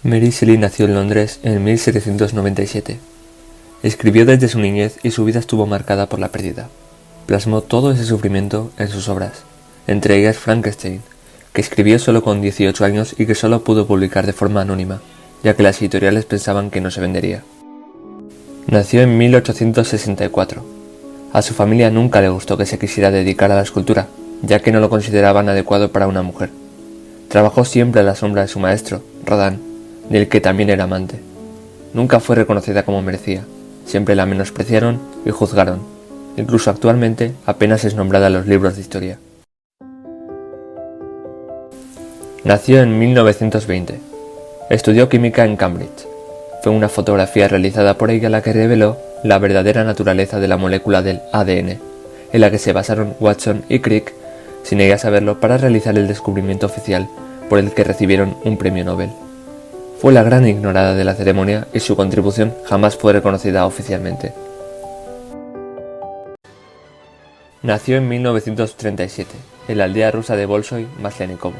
Mary Shelley nació en Londres en 1797. Escribió desde su niñez y su vida estuvo marcada por la pérdida. Plasmó todo ese sufrimiento en sus obras, entre ellas Frankenstein, que escribió solo con 18 años y que solo pudo publicar de forma anónima, ya que las editoriales pensaban que no se vendería. Nació en 1864. A su familia nunca le gustó que se quisiera dedicar a la escultura, ya que no lo consideraban adecuado para una mujer. Trabajó siempre a la sombra de su maestro, Rodin, del que también era amante. Nunca fue reconocida como merecía, siempre la menospreciaron y juzgaron. Incluso actualmente apenas es nombrada en los libros de historia. Nació en 1920. Estudió química en Cambridge. Fue una fotografía realizada por ella la que reveló la verdadera naturaleza de la molécula del ADN, en la que se basaron Watson y Crick, sin ella saberlo, para realizar el descubrimiento oficial por el que recibieron un premio Nobel. Fue la gran ignorada de la ceremonia y su contribución jamás fue reconocida oficialmente. Nació en 1937, en la aldea rusa de Bolshoi, Maslenikovo.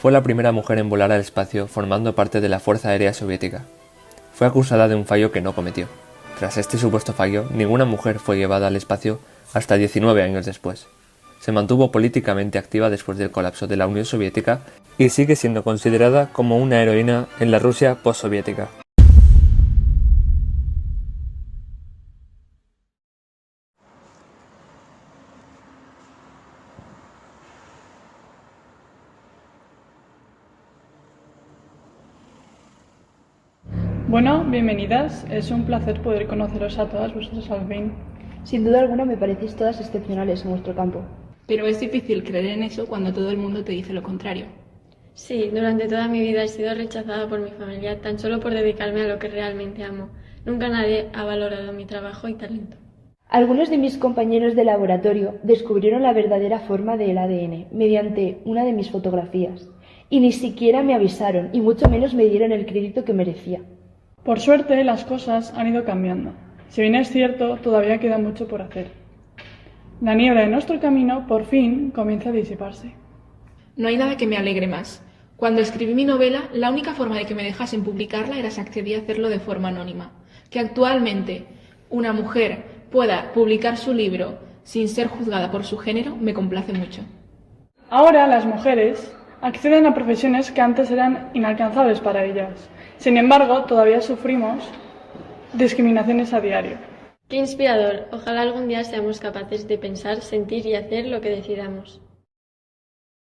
Fue la primera mujer en volar al espacio formando parte de la Fuerza Aérea Soviética. Fue acusada de un fallo que no cometió. Tras este supuesto fallo, ninguna mujer fue llevada al espacio hasta 19 años después. Se mantuvo políticamente activa después del colapso de la Unión Soviética y sigue siendo considerada como una heroína en la Rusia postsoviética. Bueno, bienvenidas. Es un placer poder conoceros a todas vosotras al fin. Sin duda alguna me parecéis todas excepcionales en vuestro campo. Pero es difícil creer en eso cuando todo el mundo te dice lo contrario. Sí, durante toda mi vida he sido rechazada por mi familia tan solo por dedicarme a lo que realmente amo. Nunca nadie ha valorado mi trabajo y talento. Algunos de mis compañeros de laboratorio descubrieron la verdadera forma del ADN mediante una de mis fotografías. Y ni siquiera me avisaron, y mucho menos me dieron el crédito que merecía. Por suerte, las cosas han ido cambiando. Si bien es cierto, todavía queda mucho por hacer. La niebla de nuestro camino, por fin, comienza a disiparse. No hay nada que me alegre más. Cuando escribí mi novela, la única forma de que me dejasen publicarla era si accedí a hacerlo de forma anónima. Que actualmente una mujer pueda publicar su libro sin ser juzgada por su género me complace mucho. Ahora las mujeres acceden a profesiones que antes eran inalcanzables para ellas. Sin embargo, todavía sufrimos discriminaciones a diario. Qué inspirador. Ojalá algún día seamos capaces de pensar, sentir y hacer lo que decidamos.